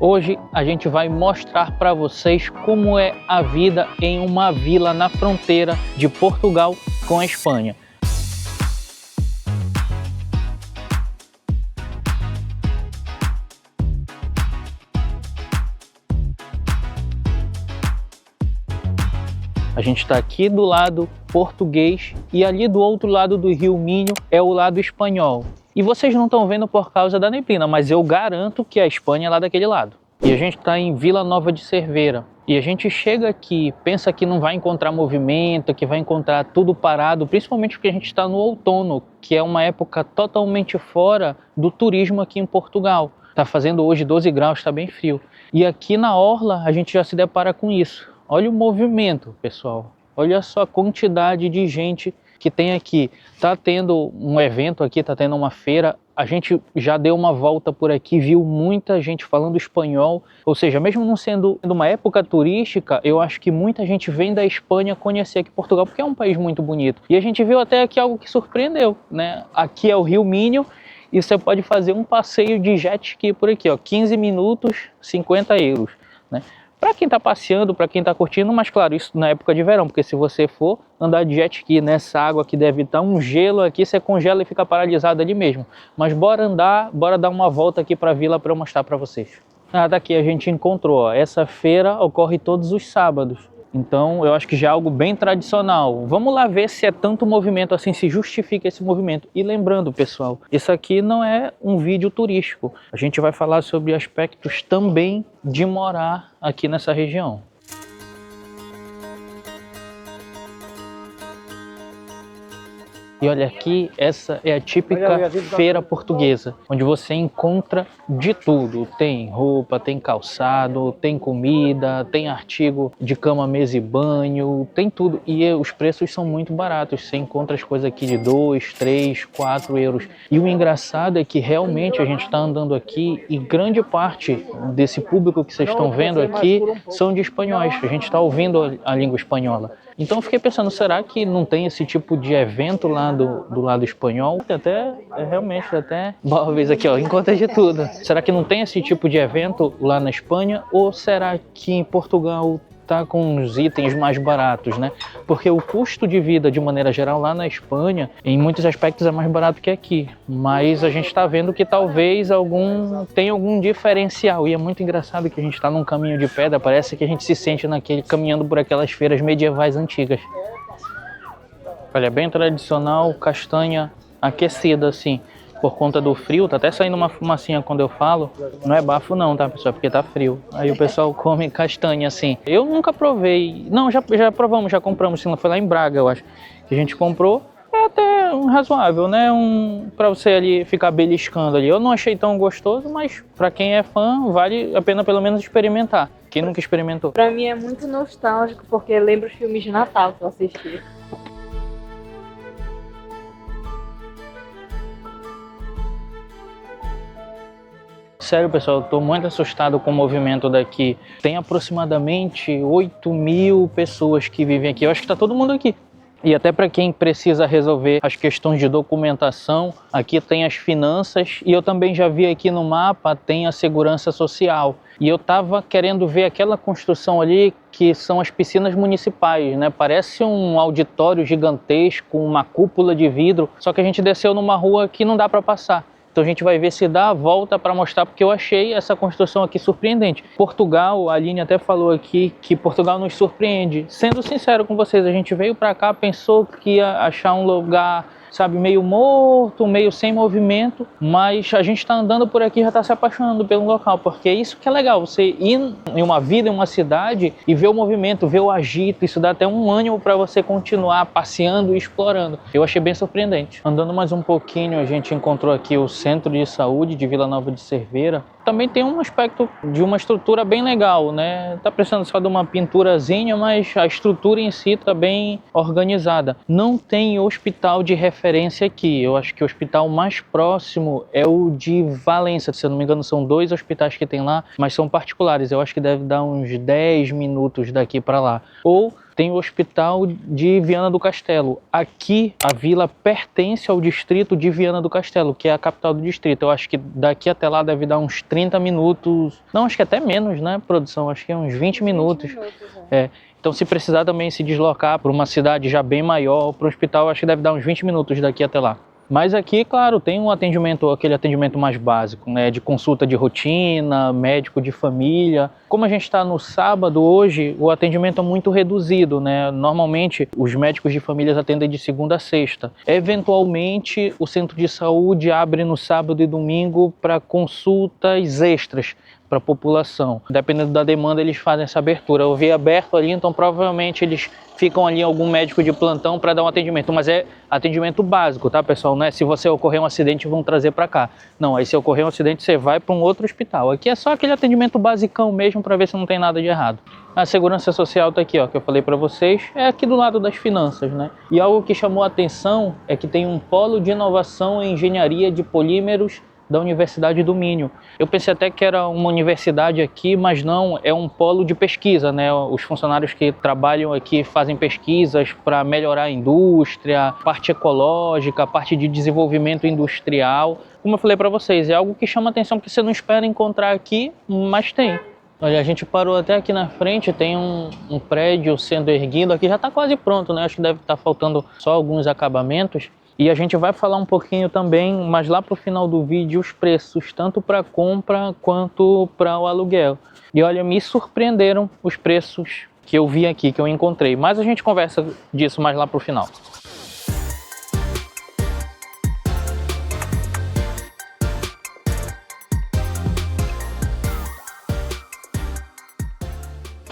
Hoje a gente vai mostrar para vocês como é a vida em uma vila na fronteira de Portugal com a Espanha. A gente está aqui do lado português e ali do outro lado do Rio Minho é o lado espanhol. E vocês não estão vendo por causa da neblina, mas eu garanto que a Espanha é lá daquele lado. E a gente está em Vila Nova de Cerveira. E a gente chega aqui, pensa que não vai encontrar movimento, que vai encontrar tudo parado, principalmente porque a gente está no outono, que é uma época totalmente fora do turismo aqui em Portugal. Está fazendo hoje 12 graus, está bem frio. E aqui na orla a gente já se depara com isso. Olha o movimento, pessoal. Olha só a quantidade de gente que tem aqui. Tá tendo um evento aqui, tá tendo uma feira. A gente já deu uma volta por aqui, viu muita gente falando espanhol. Ou seja, mesmo não sendo uma época turística, eu acho que muita gente vem da Espanha conhecer aqui Portugal, porque é um país muito bonito. E a gente viu até aqui algo que surpreendeu, né? Aqui é o Rio Minho e você pode fazer um passeio de jet ski por aqui, ó. 15 minutos, 50 euros, né? Para quem está passeando, para quem está curtindo, mas claro, isso na época de verão, porque se você for andar de jet ski nessa água que deve estar um gelo aqui, você congela e fica paralisado ali mesmo. Mas bora andar, bora dar uma volta aqui para a vila para eu mostrar para vocês. Daqui a gente encontrou, ó, essa feira ocorre todos os sábados. Então eu acho que já é algo bem tradicional. Vamos lá ver se é tanto movimento assim, se justifica esse movimento. E lembrando, pessoal, isso aqui não é um vídeo turístico. A gente vai falar sobre aspectos também de morar aqui nessa região. E olha aqui, essa é a típica feira portuguesa, onde você encontra de tudo. Tem roupa, tem calçado, tem comida, tem artigo de cama, mesa e banho, tem tudo. E os preços são muito baratos. Você encontra as coisas aqui de 2, 3, 4 euros. E o engraçado é que realmente a gente está andando aqui e grande parte desse público que vocês estão vendo aqui são de espanhóis. A gente está ouvindo a língua espanhola. Então eu fiquei pensando, será que não tem esse tipo de evento lá do lado espanhol? Realmente até móveis aqui, ó, encontra de tudo. Será que não tem esse tipo de evento lá na Espanha? Ou será que em Portugal tá com uns itens mais baratos, né? Porque o custo de vida, de maneira geral, lá na Espanha, em muitos aspectos é mais barato que aqui. Mas a gente está vendo que talvez tenha algum diferencial. E é muito engraçado que a gente está num caminho de pedra, parece que a gente se sente caminhando por aquelas feiras medievais antigas. Olha, bem tradicional, castanha aquecida assim. Por conta do frio, tá até saindo uma fumacinha quando eu falo. Não é bafo não, tá, pessoal? Porque tá frio. Aí o pessoal come castanha assim. Eu nunca provei. Não, já provamos, já compramos. Sim, foi lá em Braga, eu acho. Que a gente comprou. É até razoável, né? Pra você ali ficar beliscando ali. Eu não achei tão gostoso, mas pra quem é fã, vale a pena pelo menos experimentar. Quem nunca experimentou? Pra mim é muito nostálgico, porque lembra os filmes de Natal que eu assisti. Sério, pessoal, eu tô muito assustado com o movimento daqui. Tem aproximadamente 8.000 pessoas que vivem aqui. Eu acho que tá todo mundo aqui. E até para quem precisa resolver as questões de documentação, aqui tem as finanças e eu também já vi aqui no mapa, tem a segurança social. E eu tava querendo ver aquela construção ali que são as piscinas municipais, né? Parece um auditório gigantesco, uma cúpula de vidro, só que a gente desceu numa rua que não dá para passar. Então a gente vai ver se dá a volta para mostrar, porque eu achei essa construção aqui surpreendente. Portugal, a Aline até falou aqui que Portugal nos surpreende. Sendo sincero com vocês, a gente veio para cá, pensou que ia achar um lugar, sabe, meio morto, meio sem movimento, mas a gente está andando por aqui e já está se apaixonando pelo local, porque é isso que é legal, você ir em uma vida, em uma cidade e ver o movimento, ver o agito, isso dá até um ânimo para você continuar passeando e explorando. Eu achei bem surpreendente. Andando mais um pouquinho, a gente encontrou aqui o Centro de Saúde de Vila Nova de Cerveira. Também tem um aspecto de uma estrutura bem legal, né? Tá precisando só de uma pinturazinha, mas a estrutura em si tá bem organizada. Não tem hospital de referência aqui. Eu acho que o hospital mais próximo é o de Valência. Se eu não me engano, são 2 hospitais que tem lá, mas são particulares. Eu acho que deve dar uns 10 minutos daqui para lá. Ou tem o hospital de Viana do Castelo. Aqui, a vila pertence ao distrito de Viana do Castelo, que é a capital do distrito. Eu acho que daqui até lá deve dar uns 30 minutos. Não, acho que até menos, né, produção? Acho que é uns 20 minutos. Então, se precisar também se deslocar para uma cidade já bem maior, para o hospital, acho que deve dar uns 20 minutos daqui até lá. Mas aqui, claro, tem um atendimento, aquele atendimento mais básico, né, de consulta de rotina, médico de família. Como a gente está no sábado hoje, o atendimento é muito reduzido, né? Normalmente, os médicos de família atendem de segunda a sexta. Eventualmente, o centro de saúde abre no sábado e domingo para consultas extras para a população. Dependendo da demanda, eles fazem essa abertura. Eu vi aberto ali, então provavelmente eles ficam ali algum médico de plantão para dar um atendimento, mas é atendimento básico, tá, pessoal? Não é se você ocorrer um acidente, vão trazer para cá. Não, aí se ocorrer um acidente, você vai para um outro hospital. Aqui é só aquele atendimento basicão mesmo para ver se não tem nada de errado. A segurança social está aqui, ó, que eu falei para vocês, é aqui do lado das finanças, né? E algo que chamou a atenção é que tem um polo de inovação em engenharia de polímeros da Universidade do Minho. Eu pensei até que era uma universidade aqui, mas não, é um polo de pesquisa, né? Os funcionários que trabalham aqui fazem pesquisas para melhorar a indústria, parte ecológica, parte de desenvolvimento industrial. Como eu falei para vocês, é algo que chama atenção porque você não espera encontrar aqui, mas tem. Olha, a gente parou até aqui na frente, tem um prédio sendo erguido, aqui já está quase pronto, né? Acho que deve estar faltando só alguns acabamentos. E a gente vai falar um pouquinho também, mas lá para o final do vídeo, os preços, tanto para compra quanto para o aluguel. E olha, me surpreenderam os preços que eu vi aqui, que eu encontrei. Mas a gente conversa disso mais lá para o final.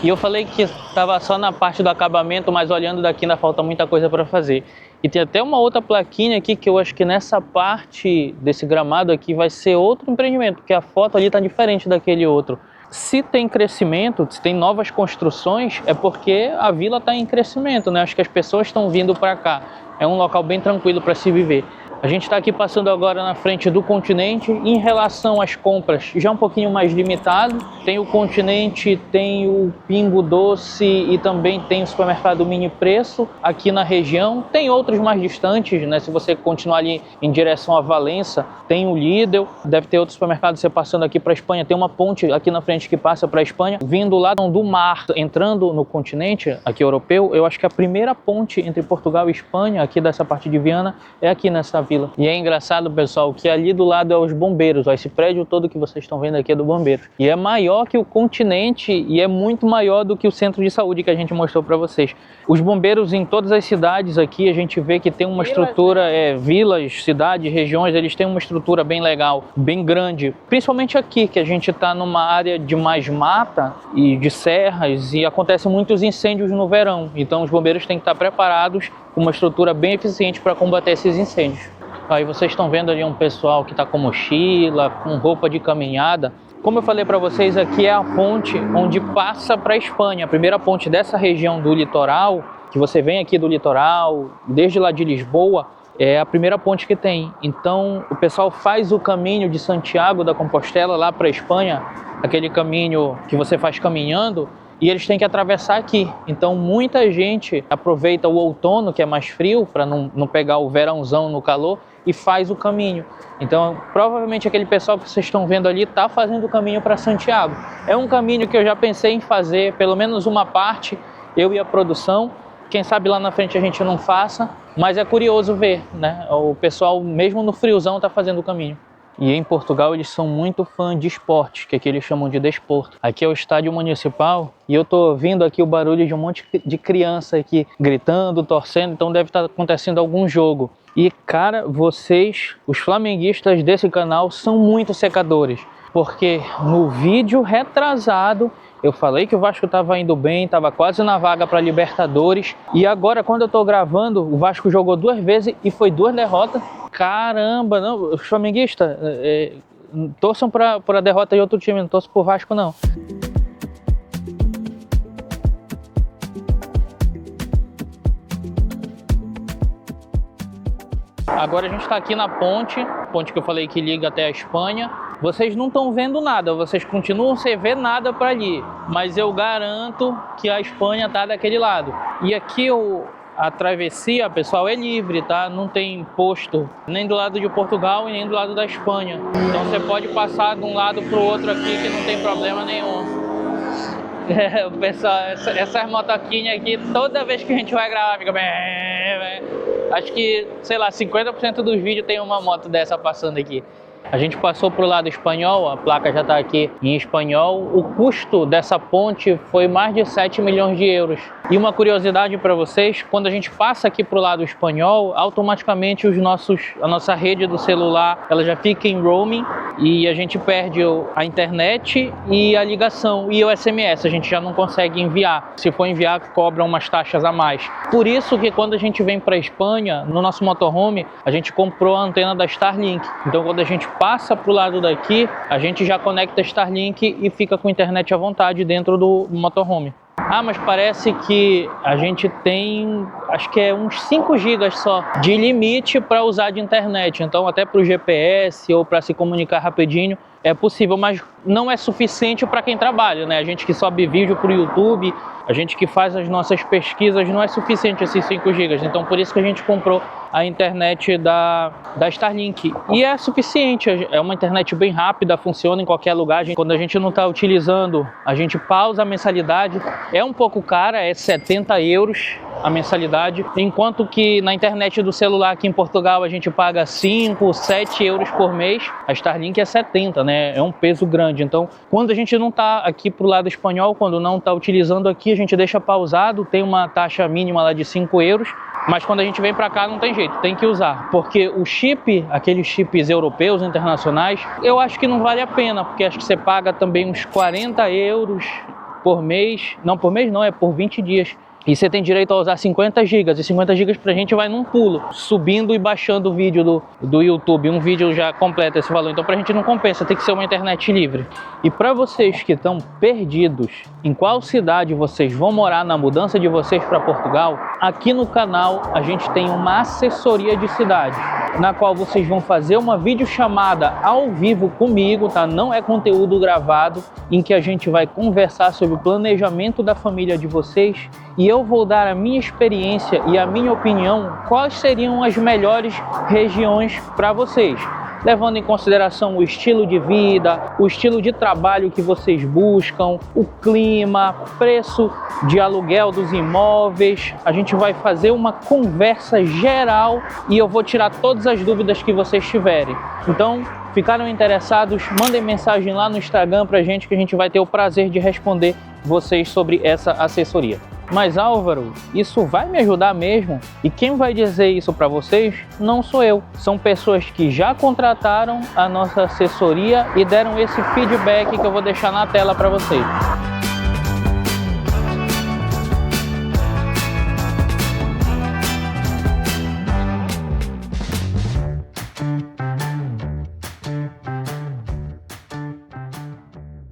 E eu falei que estava só na parte do acabamento, mas olhando daqui ainda falta muita coisa para fazer. E tem até uma outra plaquinha aqui que eu acho que nessa parte desse gramado aqui vai ser outro empreendimento, porque a foto ali está diferente daquele outro. Se tem crescimento, se tem novas construções, é porque a vila está em crescimento, né? Acho que as pessoas estão vindo para cá. É um local bem tranquilo para se viver. A gente está aqui passando agora na frente do Continente. Em relação às compras, já um pouquinho mais limitado. Tem o Continente, tem o Pingo Doce e também tem o supermercado Mini Preço aqui na região. Tem outros mais distantes, né? Se você continuar ali em direção a Valença, tem o Lidl. Deve ter outros supermercados. Você passando aqui para a Espanha, tem uma ponte aqui na frente que passa para a Espanha. Vindo lá do mar, entrando no continente aqui europeu, eu acho que a primeira ponte entre Portugal e Espanha, aqui dessa parte de Viana, é aqui nessa vila. E é engraçado, pessoal, que ali do lado é os bombeiros. Ó, esse prédio todo que vocês estão vendo aqui é do bombeiro. E é maior que o Continente e é muito maior do que o centro de saúde que a gente mostrou para vocês. Os bombeiros em todas as cidades aqui, a gente vê que tem uma estrutura, vilas, cidades, regiões, eles têm uma estrutura bem legal, bem grande. Principalmente aqui, que a gente está numa área de mais mata e de serras e acontecem muitos incêndios no verão. Então os bombeiros têm que estar preparados com uma estrutura bem eficiente para combater esses incêndios. Aí vocês estão vendo ali um pessoal que está com mochila, com roupa de caminhada. Como eu falei para vocês, aqui é a ponte onde passa para a Espanha. A primeira ponte dessa região do litoral, que você vem aqui do litoral, desde lá de Lisboa, é a primeira ponte que tem. Então o pessoal faz o caminho de Santiago da Compostela lá para a Espanha, aquele caminho que você faz caminhando, e eles têm que atravessar aqui. Então muita gente aproveita o outono, que é mais frio, para não pegar o verãozão no calor, e faz o caminho. Então provavelmente aquele pessoal que vocês estão vendo ali está fazendo o caminho para Santiago. É um caminho que eu já pensei em fazer, pelo menos uma parte, eu e a produção. Quem sabe lá na frente a gente não faça, mas é curioso ver, né? O pessoal mesmo no friozão está fazendo o caminho. E em Portugal eles são muito fã de esportes, que aqui eles chamam de desporto. Aqui é o estádio municipal e eu tô ouvindo aqui o barulho de um monte de criança aqui gritando, torcendo, então deve estar acontecendo algum jogo. E cara, vocês, os flamenguistas desse canal, são muito secadores, porque no vídeo retrasado eu falei que o Vasco estava indo bem, estava quase na vaga para Libertadores. E agora, quando eu estou gravando, o Vasco jogou 2 vezes e foi 2 derrotas. Caramba, não, os flamenguistas torçam para a derrota de outro time, não torçam para o Vasco, não. Agora a gente está aqui na ponte que eu falei que liga até a Espanha. Vocês não estão vendo nada, vocês continuam sem ver nada para ali, mas eu garanto que a Espanha está daquele lado. E aqui a travessia, pessoal, é livre, tá? Não tem posto nem do lado de Portugal e nem do lado da Espanha. Então você pode passar de um lado para o outro aqui que não tem problema nenhum. O pessoal, essas motoquinhas aqui, toda vez que a gente vai gravar, fica bem... Acho que, sei lá, 50% dos vídeos tem uma moto dessa passando aqui. A gente passou para o lado espanhol, a placa já está aqui em espanhol. O custo dessa ponte foi mais de 7 milhões de euros. E uma curiosidade para vocês, quando a gente passa aqui para o lado espanhol, automaticamente a nossa rede do celular ela já fica em roaming e a gente perde a internet e a ligação e o SMS, a gente já não consegue enviar. Se for enviar, cobram umas taxas a mais. Por isso que quando a gente vem para a Espanha, no nosso motorhome, a gente comprou a antena da Starlink. Então quando a gente passa para o lado daqui, a gente já conecta a Starlink e fica com internet à vontade dentro do motorhome. Ah, mas parece que a gente tem, acho que é uns 5 GB só de limite para usar de internet. Então até para o GPS ou para se comunicar rapidinho é possível, mas não é suficiente para quem trabalha, né? A gente que sobe vídeo para o YouTube, a gente que faz as nossas pesquisas, não é suficiente esses 5 GB. Então por isso que a gente comprou a internet da Starlink. E é suficiente, é uma internet bem rápida, funciona em qualquer lugar. Quando a gente não está utilizando, a gente pausa a mensalidade. É um pouco cara, é 70 euros a mensalidade, enquanto que na internet do celular aqui em Portugal a gente paga 5, 7 euros por mês. A Starlink é 70, né? É um peso grande. Então, quando a gente não está aqui pro lado espanhol, quando não está utilizando aqui, a gente deixa pausado, tem uma taxa mínima lá de 5 euros, mas quando a gente vem para cá não tem jeito, tem que usar, porque o chip, aqueles chips europeus, internacionais, eu acho que não vale a pena, porque acho que você paga também uns 40 euros por mês, não por mês não, é por 20 dias. E você tem direito a usar 50 GB, e 50 GB pra gente vai num pulo, subindo e baixando o vídeo do YouTube, um vídeo já completa esse valor, então pra gente não compensa, tem que ser uma internet livre. E para vocês que estão perdidos em qual cidade vocês vão morar na mudança de vocês para Portugal, aqui no canal a gente tem uma assessoria de cidade, na qual vocês vão fazer uma videochamada ao vivo comigo, tá? Não é conteúdo gravado, em que a gente vai conversar sobre o planejamento da família de vocês e eu vou dar a minha experiência e a minha opinião, quais seriam as melhores regiões para vocês, levando em consideração o estilo de vida, o estilo de trabalho que vocês buscam, o clima, preço de aluguel dos imóveis. A gente vai fazer uma conversa geral e eu vou tirar todas as dúvidas que vocês tiverem. Então, ficaram interessados? Mandem mensagem lá no Instagram pra gente que a gente vai ter o prazer de responder vocês sobre essa assessoria. Mas Álvaro, isso vai me ajudar mesmo? E quem vai dizer isso para vocês não sou eu. São pessoas que já contrataram a nossa assessoria e deram esse feedback que eu vou deixar na tela para vocês.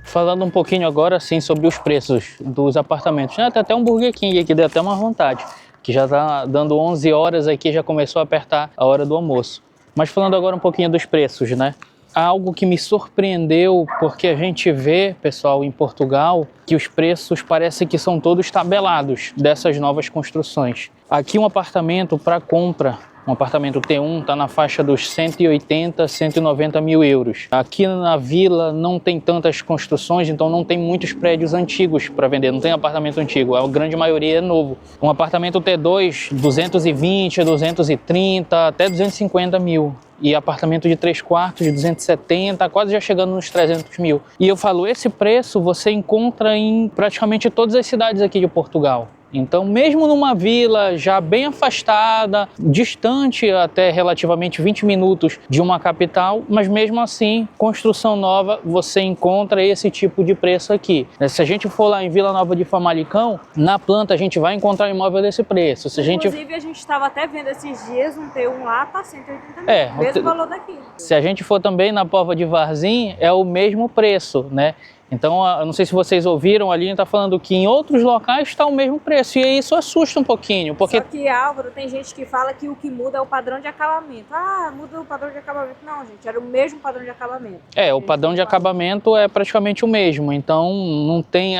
Falando um pouquinho agora sim sobre os preços dos apartamentos. Tem até um Burger King aqui, deu até uma vontade, que já está dando 11 horas aqui, já começou a apertar a hora do almoço. Mas falando agora um pouquinho dos preços, né? Algo que me surpreendeu, porque a gente vê, pessoal, em Portugal, que os preços parecem que são todos tabelados dessas novas construções. Aqui um apartamento para compra, um apartamento T1 está na faixa dos 180, 190 mil euros. Aqui na vila não tem tantas construções, então não tem muitos prédios antigos para vender, não tem apartamento antigo, a grande maioria é novo. Um apartamento T2, 220, 230, até 250 mil. E apartamento de 3 quartos, de 270, quase já chegando nos 300 mil. E eu falo, esse preço você encontra em praticamente todas as cidades aqui de Portugal. Então, mesmo numa vila já bem afastada, distante até relativamente 20 minutos de uma capital, mas mesmo assim, construção nova, você encontra esse tipo de preço aqui. Se a gente for lá em Vila Nova de Famalicão, na planta a gente vai encontrar um imóvel desse preço. Inclusive, a gente estava até vendo esses dias, um T1 lá tá 180 mil, mesmo valor daqui. Se a gente for também na Póvoa de Varzim, é o mesmo preço, né? Então, eu não sei se vocês ouviram, ali está falando que em outros locais está o mesmo preço, e isso assusta um pouquinho, porque... Só que, Álvaro, tem gente que fala que o que muda é o padrão de acabamento. Ah, muda o padrão de acabamento. Não, gente, era o mesmo padrão de acabamento. O padrão de acabamento é praticamente o mesmo, então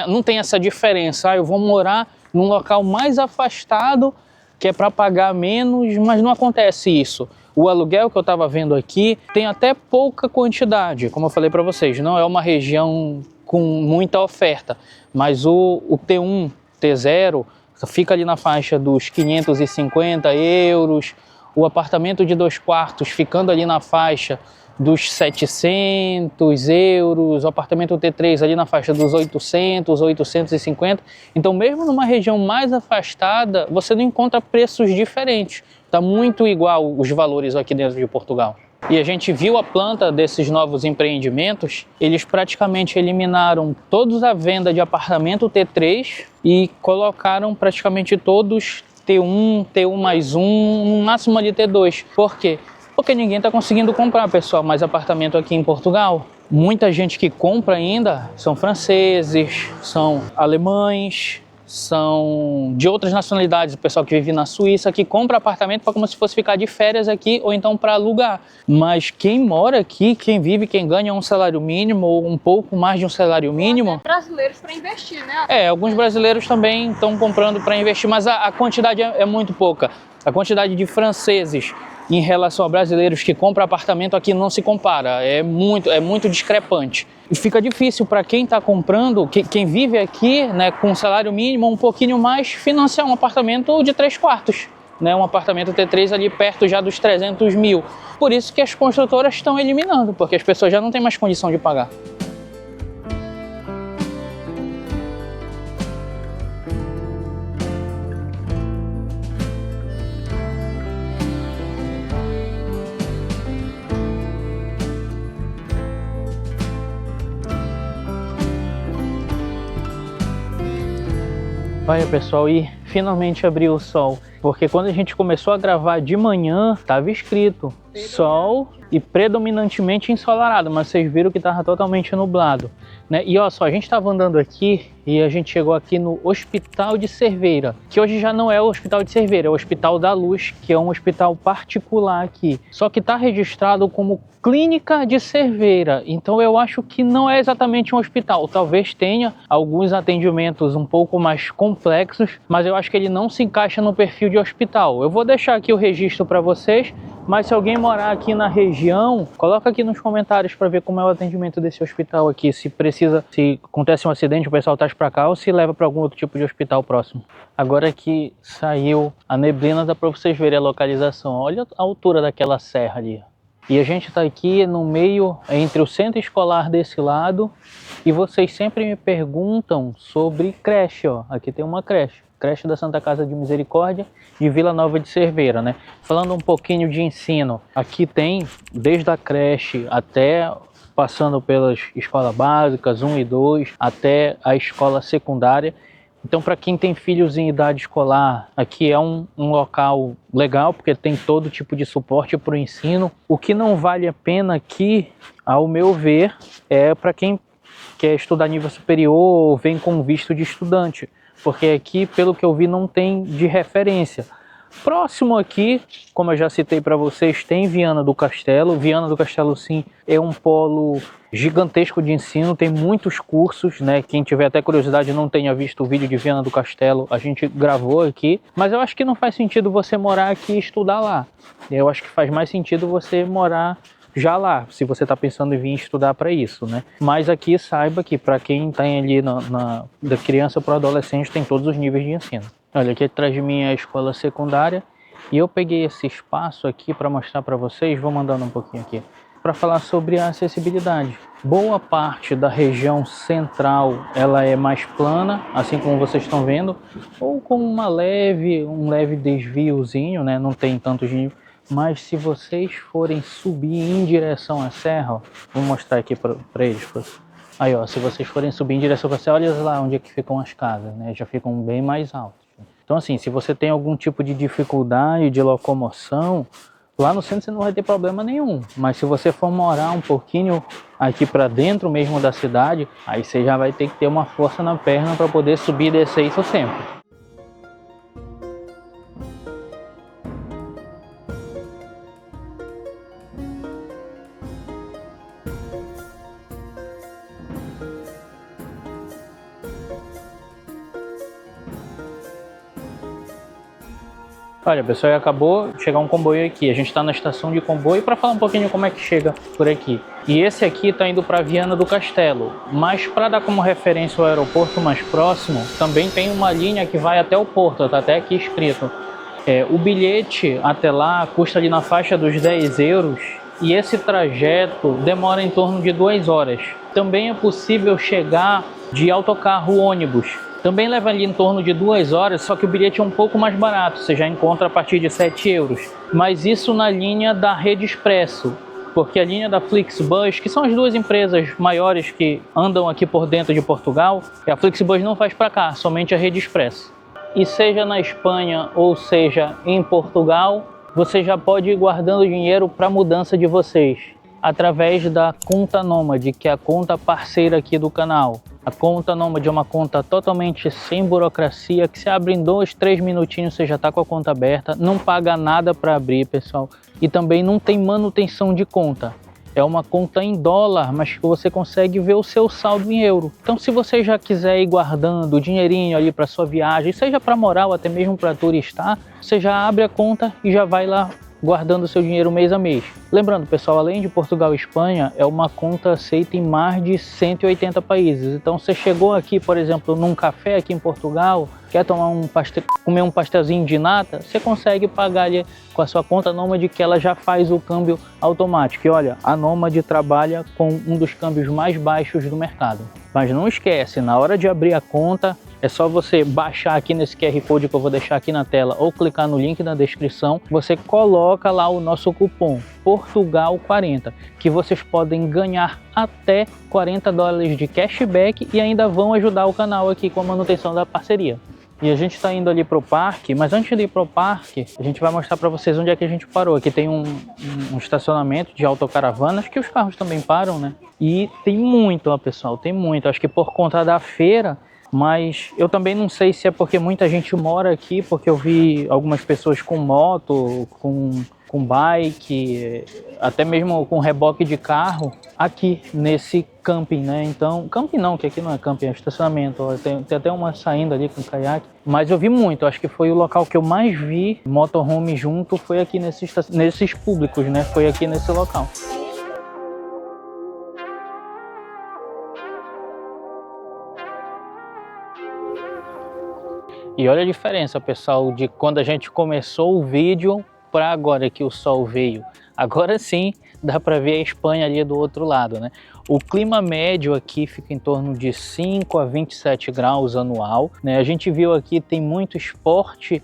não tem essa diferença. Eu vou morar num local mais afastado, que é para pagar menos, mas não acontece isso. O aluguel que eu estava vendo aqui tem até pouca quantidade, como eu falei para vocês, não é uma região com muita oferta, mas o T1, T0 fica ali na faixa dos 550 euros, o apartamento de 2 quartos ficando ali na faixa dos 700 euros, o apartamento T3 ali na faixa dos 800, 850. Então, mesmo numa região mais afastada, você não encontra preços diferentes. Está muito igual os valores aqui dentro de Portugal. E a gente viu a planta desses novos empreendimentos, eles praticamente eliminaram todos a venda de apartamento T3 e colocaram praticamente todos T1, T1+1, no máximo ali T2. Por quê? Porque ninguém está conseguindo comprar, pessoal, mais apartamento aqui em Portugal. Muita gente que compra ainda são franceses, são alemães, são de outras nacionalidades, o pessoal que vive na Suíça, que compra apartamento para como se fosse ficar de férias aqui ou então para alugar. Mas quem mora aqui, quem vive, quem ganha um salário mínimo ou um pouco mais de um salário mínimo... Até brasileiros para investir, né? Alguns brasileiros também estão comprando para investir, mas a quantidade é muito pouca. A quantidade de franceses em relação a brasileiros que compram apartamento aqui não se compara, é muito discrepante. E fica difícil para quem está comprando, quem vive aqui, né, com salário mínimo um pouquinho mais, financiar um apartamento de 3 quartos. Né, um apartamento T3 ali perto já dos 300 mil. Por isso que as construtoras estão eliminando, porque as pessoas já não têm mais condição de pagar. Olha, pessoal, e finalmente abriu o sol, porque quando a gente começou a gravar de manhã, estava escrito sol e predominantemente ensolarado, mas vocês viram que estava totalmente nublado, né? E olha só, a gente estava andando aqui e a gente chegou aqui no Hospital de Cerveira, que hoje já não é o Hospital de Cerveira, é o Hospital da Luz, que é um hospital particular aqui, só que está registrado como Clínica de Cerveira, então eu acho que não é exatamente um hospital, talvez tenha alguns atendimentos um pouco mais complexos, mas eu acho que ele não se encaixa no perfil de hospital. Eu vou deixar aqui o registro para vocês, mas se alguém morar aqui na região, coloca aqui nos comentários para ver como é o atendimento desse hospital aqui, se acontece um acidente, o pessoal traz para cá ou se leva para algum outro tipo de hospital próximo. Agora que saiu a neblina, dá para vocês verem a localização, olha a altura daquela serra ali. E a gente está aqui no meio, entre o centro escolar desse lado, e vocês sempre me perguntam sobre creche, ó. Aqui tem uma creche da Santa Casa de Misericórdia de Vila Nova de Cerveira, né? Falando um pouquinho de ensino, aqui tem desde a creche até passando pelas escolas básicas 1 e 2, até a escola secundária. Então, para quem tem filhos em idade escolar, aqui é um local legal, porque tem todo tipo de suporte para o ensino. O que não vale a pena aqui, ao meu ver, é para quem quer estudar nível superior ou vem com visto de estudante, porque aqui, pelo que eu vi, não tem de referência. Próximo aqui, como eu já citei para vocês, tem Viana do Castelo. Viana do Castelo, sim, é um polo gigantesco de ensino, tem muitos cursos, né? Quem tiver até curiosidade não tenha visto o vídeo de Viana do Castelo, a gente gravou aqui, mas eu acho que não faz sentido você morar aqui e estudar lá. Eu acho que faz mais sentido você morar já lá, se você está pensando em vir estudar para isso, né? Mas aqui saiba que para quem está ali da criança para o adolescente tem todos os níveis de ensino. Olha, aqui atrás de mim é a escola secundária e eu peguei esse espaço aqui para mostrar para vocês, vou mandando um pouquinho aqui, para falar sobre a acessibilidade. Boa parte da região central ela é mais plana, assim como vocês estão vendo, ou com um leve desviozinho, né? Não tem tantos níveis. Mas se vocês forem subir em direção à serra, ó, vou mostrar aqui para eles. Aí, ó, se vocês forem subir em direção à serra, olha lá onde é que ficam as casas, né? Já ficam bem mais altas. Então, assim, se você tem algum tipo de dificuldade de locomoção, Lá no centro você não vai ter problema nenhum, mas se você for morar um pouquinho aqui para dentro mesmo da cidade, aí você já vai ter que ter uma força na perna para poder subir e descer isso sempre. Olha, pessoal, acabou de chegar um comboio aqui. A gente está na estação de comboio para falar um pouquinho como é que chega por aqui. E esse aqui está indo para Viana do Castelo. Mas para dar como referência o aeroporto mais próximo, também tem uma linha que vai até o porto, está até aqui escrito. O bilhete até lá custa ali na faixa dos 10 euros e esse trajeto demora em torno de 2 horas. Também é possível chegar de autocarro ônibus. Também leva ali em torno de 2 horas, só que o bilhete é um pouco mais barato, você já encontra a partir de 7 euros. Mas isso na linha da Rede Expresso, porque a linha da Flixbus, que são as duas empresas maiores que andam aqui por dentro de Portugal, a Flixbus não faz para cá, somente a Rede Expresso. E seja na Espanha ou seja em Portugal, você já pode ir guardando dinheiro para a mudança de vocês, através da Conta Nômade, que é a conta parceira aqui do canal. A Conta Nômade é uma conta totalmente sem burocracia, que se abre em 2, 3 minutinhos, você já está com a conta aberta, não paga nada para abrir, pessoal. E também não tem manutenção de conta. É uma conta em dólar, mas que você consegue ver o seu saldo em euro. Então, se você já quiser ir guardando o dinheirinho ali para sua viagem, seja para morar ou até mesmo para turistar, você já abre a conta e já vai lá guardando seu dinheiro mês a mês. Lembrando, pessoal, além de Portugal e Espanha, é uma conta aceita em mais de 180 países. Então, você chegou aqui, por exemplo, num café aqui em Portugal, quer tomar comer um pastelzinho de nata, você consegue pagar ali com a sua conta Nômade, que ela já faz o câmbio automático. E olha, a Nômade trabalha com um dos câmbios mais baixos do mercado. Mas não esquece, na hora de abrir a conta, é só você baixar aqui nesse QR Code que eu vou deixar aqui na tela ou clicar no link na descrição. Você coloca lá o nosso cupom Portugal40, que vocês podem ganhar até 40 dólares de cashback e ainda vão ajudar o canal aqui com a manutenção da parceria. E a gente está indo ali para o parque, mas antes de ir para o parque, a gente vai mostrar para vocês onde é que a gente parou. Aqui tem um estacionamento de autocaravanas, que os carros também param, né? E tem muito, ó, pessoal, tem muito. Acho que por conta da feira, mas eu também não sei se é porque muita gente mora aqui, porque eu vi algumas pessoas com moto, com bike, até mesmo com reboque de carro aqui nesse camping, né? Então, camping não, que aqui não é camping, é estacionamento. Ó, tem até uma saindo ali com caiaque, mas eu vi muito, acho que foi o local que eu mais vi motorhome junto, foi aqui nesses públicos, né? Foi aqui nesse local. E olha a diferença, pessoal, de quando a gente começou o vídeo para agora que o sol veio. Agora sim dá para ver a Espanha ali do outro lado, né? O clima médio aqui fica em torno de 5 a 27 graus anual, né? A gente viu aqui tem muito esportes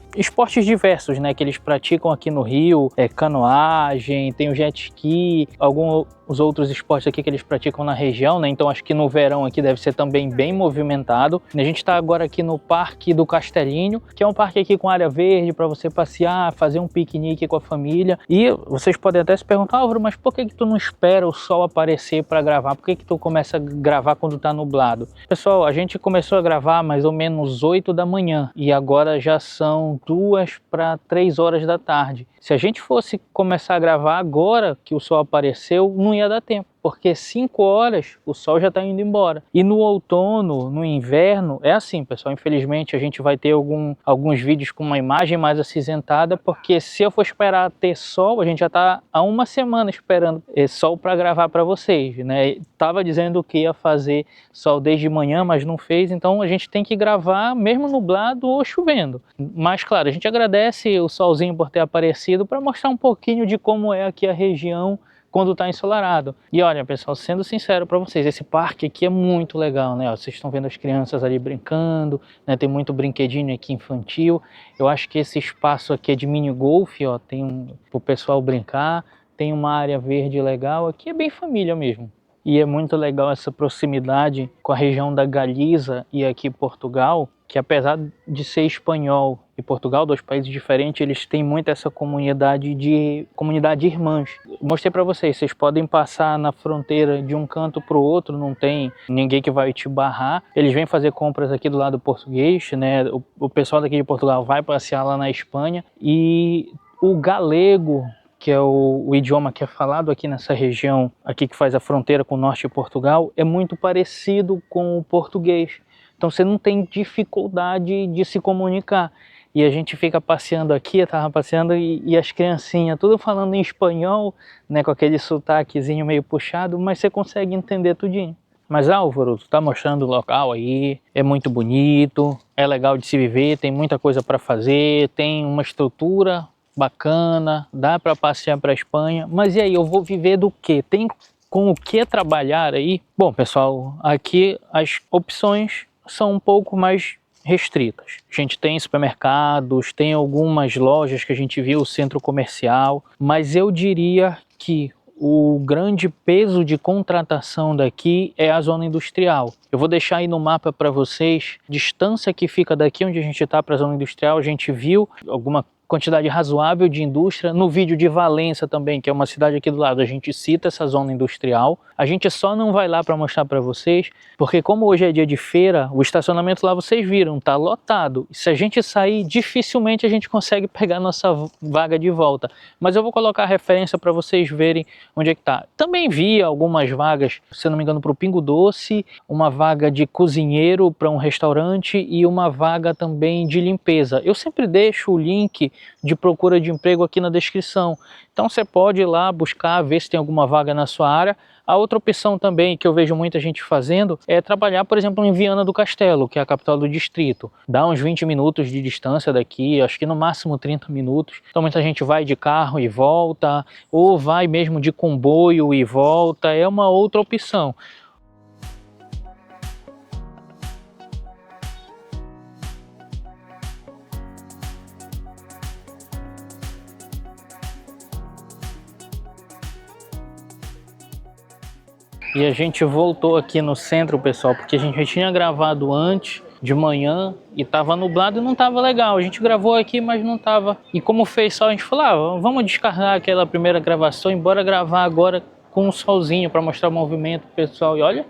diversos, né? Que eles praticam aqui no Rio, canoagem, tem o jet ski, alguns outros esportes aqui que eles praticam na região, né? Então acho que no verão aqui deve ser também bem movimentado. A gente está agora aqui no Parque do Castelinho, que é um parque aqui com área verde para você passear, fazer um piquenique com a família. E vocês podem até se perguntar, Álvaro, mas por que tu não espera o sol aparecer para gravar? Por que tu começa a gravar quando tá nublado? Pessoal, a gente começou a gravar mais ou menos 8 da manhã e agora já são 2 para 3 horas da tarde. Se a gente fosse começar a gravar agora que o sol apareceu, não ia dar tempo, porque 5 horas o sol já está indo embora. E no outono, no inverno, é assim, pessoal. Infelizmente a gente vai ter alguns vídeos com uma imagem mais acinzentada, porque se eu for esperar ter sol, a gente já está há uma semana esperando sol para gravar para vocês, né? Tava dizendo que ia fazer sol desde manhã, mas não fez, então a gente tem que gravar mesmo nublado ou chovendo. Mas claro, a gente agradece o solzinho por ter aparecido para mostrar um pouquinho de como é aqui a região quando está ensolarado. E olha, pessoal, sendo sincero para vocês, esse parque aqui é muito legal, né? Ó, vocês estão vendo as crianças ali brincando, né? Tem muito brinquedinho aqui infantil. Eu acho que esse espaço aqui é de mini golf, ó, tem para o pessoal brincar, tem uma área verde legal, aqui é bem família mesmo. E é muito legal essa proximidade com a região da Galiza e aqui Portugal, que apesar de ser espanhol e Portugal, dois países diferentes, eles têm muito essa comunidade irmãs. Mostrei para vocês, vocês podem passar na fronteira de um canto para o outro, não tem ninguém que vai te barrar. Eles vêm fazer compras aqui do lado português, né? O pessoal daqui de Portugal vai passear lá na Espanha, e o galego, que é o idioma que é falado aqui nessa região, aqui que faz a fronteira com o norte de Portugal, é muito parecido com o português. Então você não tem dificuldade de se comunicar. E a gente fica passeando aqui, eu tava passeando, e as criancinhas tudo falando em espanhol, né, com aquele sotaquezinho meio puxado, mas você consegue entender tudinho. Mas Álvaro, tu tá mostrando o local aí, é muito bonito, é legal de se viver, tem muita coisa para fazer, tem uma estrutura bacana, dá para passear para a Espanha, mas e aí, eu vou viver do quê? Tem com o que trabalhar aí? Bom, pessoal, aqui as opções são um pouco mais restritas. A gente tem supermercados, tem algumas lojas que a gente viu, o centro comercial, mas eu diria que o grande peso de contratação daqui é a zona industrial. Eu vou deixar aí no mapa para vocês, distância que fica daqui onde a gente está para a zona industrial. A gente viu alguma quantidade razoável de indústria. No vídeo de Valença também, que é uma cidade aqui do lado, a gente cita essa zona industrial. A gente só não vai lá para mostrar para vocês, porque como hoje é dia de feira, o estacionamento lá vocês viram, tá lotado. E se a gente sair, dificilmente a gente consegue pegar nossa vaga de volta. Mas eu vou colocar a referência para vocês verem onde é que tá. Também vi algumas vagas, se não me engano, para o Pingo Doce, uma vaga de cozinheiro para um restaurante e uma vaga também de limpeza. Eu sempre deixo o link de procura de emprego aqui na descrição. Então você pode ir lá buscar, ver se tem alguma vaga na sua área. A outra opção também que eu vejo muita gente fazendo é trabalhar, por exemplo, em Viana do Castelo, que é a capital do distrito. Dá uns 20 minutos de distância daqui, acho que no máximo 30 minutos. Então muita gente vai de carro e volta, ou vai mesmo de comboio e volta, é uma outra opção. E a gente voltou aqui no centro, pessoal, porque a gente já tinha gravado antes, de manhã, e tava nublado e não tava legal. A gente gravou aqui, mas não tava. E como fez sol, a gente falou, ah, vamos descarregar aquela primeira gravação e bora gravar agora com um solzinho para mostrar o movimento, pessoal. E olha,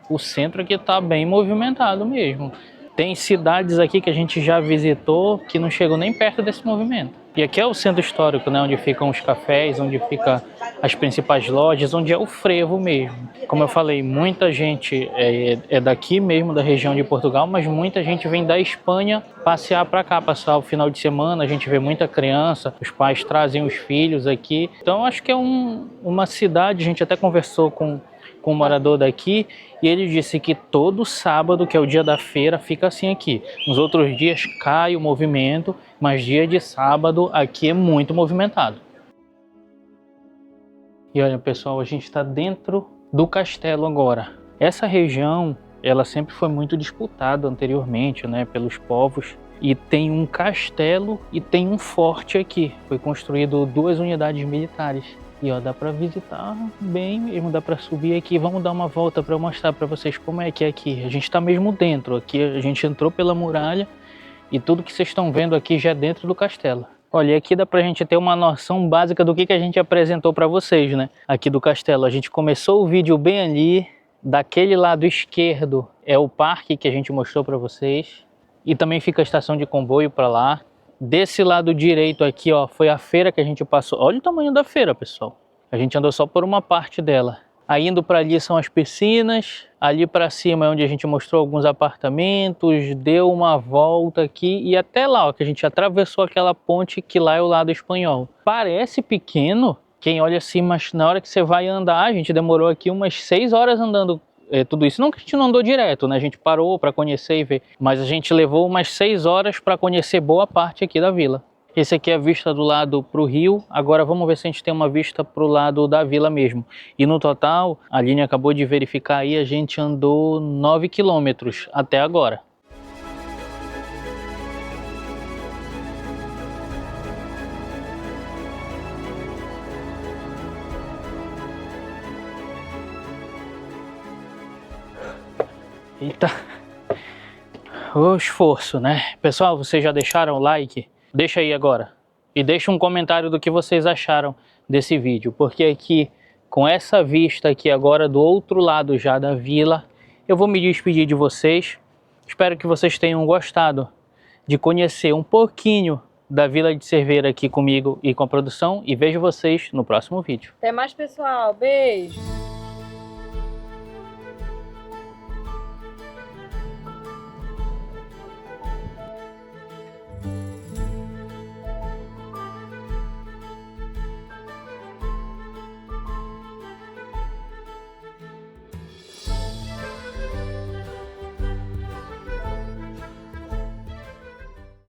o centro aqui tá bem movimentado mesmo. Tem cidades aqui que a gente já visitou que não chegam nem perto desse movimento. E aqui é o centro histórico, né, onde ficam os cafés, onde ficam as principais lojas, onde é o frevo mesmo. Como eu falei, muita gente é daqui mesmo, da região de Portugal, mas muita gente vem da Espanha passear para cá, passar o final de semana. A gente vê muita criança, os pais trazem os filhos aqui. Então acho que é uma cidade, a gente até conversou com um morador daqui, e ele disse que todo sábado, que é o dia da feira, fica assim aqui. Nos outros dias cai o movimento, mas dia de sábado aqui é muito movimentado. E olha, pessoal, a gente está dentro do castelo agora. Essa região, ela sempre foi muito disputada anteriormente, né, pelos povos. E tem um castelo e tem um forte aqui. Foi construído 2 unidades militares. E ó, dá para visitar bem mesmo, dá para subir aqui. Vamos dar uma volta para eu mostrar para vocês como é que é aqui. A gente está mesmo dentro. Aqui a gente entrou pela muralha e tudo que vocês estão vendo aqui já é dentro do castelo. Olha, aqui dá pra gente ter uma noção básica do que a gente apresentou para vocês, né? Aqui do castelo. A gente começou o vídeo bem ali. Daquele lado esquerdo é o parque que a gente mostrou para vocês. E também fica a estação de comboio para lá. Desse lado direito aqui, ó, foi a feira que a gente passou. Olha o tamanho da feira, pessoal. A gente andou só por uma parte dela. Aí indo para ali são as piscinas. Ali para cima é onde a gente mostrou alguns apartamentos. Deu uma volta aqui e até lá, ó, que a gente atravessou aquela ponte que lá é o lado espanhol. Parece pequeno, quem olha assim, mas na hora que você vai andar, a gente demorou aqui umas 6 horas andando. Tudo isso, não que a gente não andou direto, né? A gente parou para conhecer e ver, mas a gente levou umas 6 horas para conhecer boa parte aqui da vila. Esse aqui é a vista do lado para o rio. Agora vamos ver se a gente tem uma vista para o lado da vila mesmo. E no total, a Aline acabou de verificar aí, a gente andou 9 quilômetros até agora. Eita! O esforço, né? Pessoal, vocês já deixaram o like? Deixa aí agora. E deixa um comentário do que vocês acharam desse vídeo. Porque aqui, com essa vista aqui agora do outro lado já da vila, eu vou me despedir de vocês. Espero que vocês tenham gostado de conhecer um pouquinho da Vila de Cerveira aqui comigo e com a produção. E vejo vocês no próximo vídeo. Até mais, pessoal. Beijo!